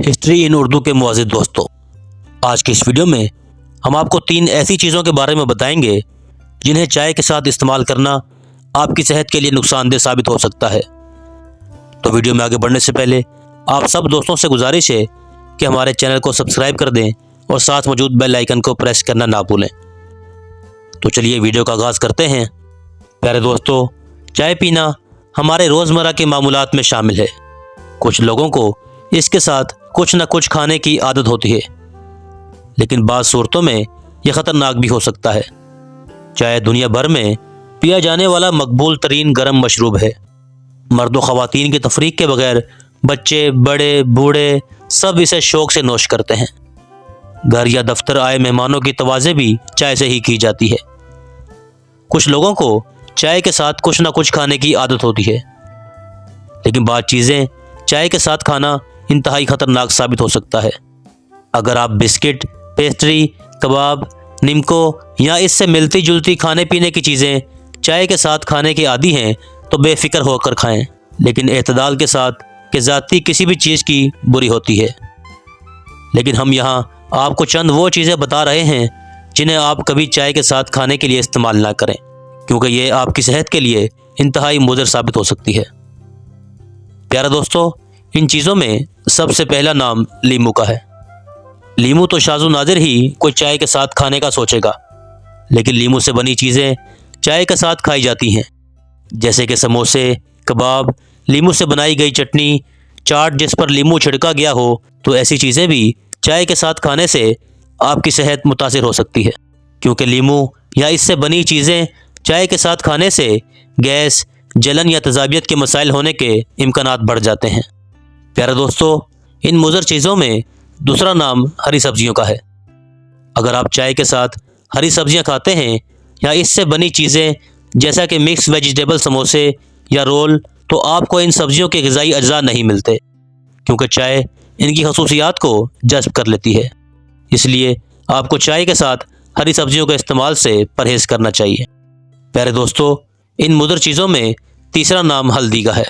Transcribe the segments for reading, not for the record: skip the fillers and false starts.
History in Urdu के मुआज़िज़ दोस्तों, आज की इस वीडियो में हम आपको 3 ऐसी चीज़ों के बारे में बताएंगे जिन्हें चाय के साथ इस्तेमाल करना आपकी सेहत के लिए नुकसानदेह साबित हो सकता है। तो वीडियो में आगे बढ़ने से पहले आप सब दोस्तों से गुजारिश है कि हमारे चैनल को सब्सक्राइब कर दें और साथ मौजूद बेल आइकन को प्रेस करना ना भूलें। तो चलिए वीडियो का आगाज़ करते हैं। प्यारे दोस्तों, चाय पीना हमारे रोज़मर्रा के मामूलात में शामिल है। कुछ लोगों को इसके साथ कुछ न कुछ खाने की आदत होती है, लेकिन बाज़ सूरतों में यह ख़तरनाक भी हो सकता है। चाय दुनिया भर में पिया जाने वाला मकबूल तरीन गर्म मशरूब है। मर्द व ख़वातीन की तफरीक के बगैर बच्चे, बड़े, बूढ़े सब इसे शौक़ से नोश करते हैं। घर या दफ्तर आए मेहमानों की तवाज़े भी चाय से ही की जाती है। कुछ लोगों को चाय के साथ कुछ न कुछ खाने की आदत होती है, लेकिन बाज़ चीज़ें चाय के साथ खाना इंतहाई ख़तरनाक साबित हो सकता है। अगर आप बिस्किट, पेस्ट्री, कबाब, निमको या इससे मिलती जुलती खाने पीने की चीज़ें चाय के साथ खाने के आदी हैं तो बेफिक्र होकर खाएं, लेकिन एतदाल के साथ कि ज़्यादती किसी भी चीज़ की बुरी होती है। लेकिन हम यहाँ आपको चंद वो चीज़ें बता रहे हैं जिन्हें आप कभी चाय के साथ खाने के लिए इस्तेमाल ना करें, क्योंकि ये आपकी सेहत के लिए इंतहाई मुज़र साबित हो सकती है। प्यारे दोस्तों, इन चीज़ों में सबसे पहला नाम लीमू का है। लीमू तो शाज़ो नादिर ही कोई चाय के साथ खाने का सोचेगा, लेकिन लीमू से बनी चीज़ें चाय के साथ खाई जाती हैं, जैसे कि समोसे, कबाब, लीमू से बनाई गई चटनी, चाट जिस पर लीमू छिड़का गया हो। तो ऐसी चीज़ें भी चाय के साथ खाने से आपकी सेहत मुतासिर हो सकती है, क्योंकि लीमू या इससे बनी चीज़ें चाय के साथ खाने से गैस, जलन या तेज़ाबियत के मसाइल होने के इम्कानात बढ़ जाते हैं। प्यारे दोस्तों, इन मुज़र चीज़ों में दूसरा नाम हरी सब्जियों का है। अगर आप चाय के साथ हरी सब्जियां खाते हैं या इससे बनी चीज़ें जैसा कि मिक्स वेजिटेबल समोसे या रोल, तो आपको इन सब्जियों के ग़िज़ाई अज्जा नहीं मिलते, क्योंकि चाय इनकी खसूसियात को जज़्ब कर लेती है। इसलिए आपको चाय के साथ हरी सब्जियों के इस्तेमाल से परहेज़ करना चाहिए। प्यारे दोस्तों, इन मुज़र चीज़ों में तीसरा नाम हल्दी का है।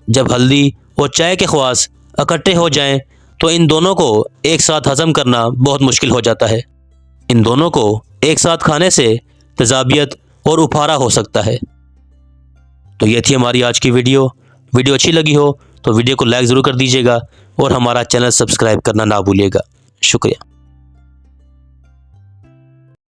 जब हल्दी और चाय के ख़वास इकट्ठे हो जाएं तो इन दोनों को एक साथ हज़म करना बहुत मुश्किल हो जाता है। इन दोनों को एक साथ खाने से तेज़ाबियत और उफारा हो सकता है। तो ये थी हमारी आज की वीडियो अच्छी लगी हो तो वीडियो को लाइक ज़रूर कर दीजिएगा और हमारा चैनल सब्सक्राइब करना ना भूलिएगा। शुक्रिया।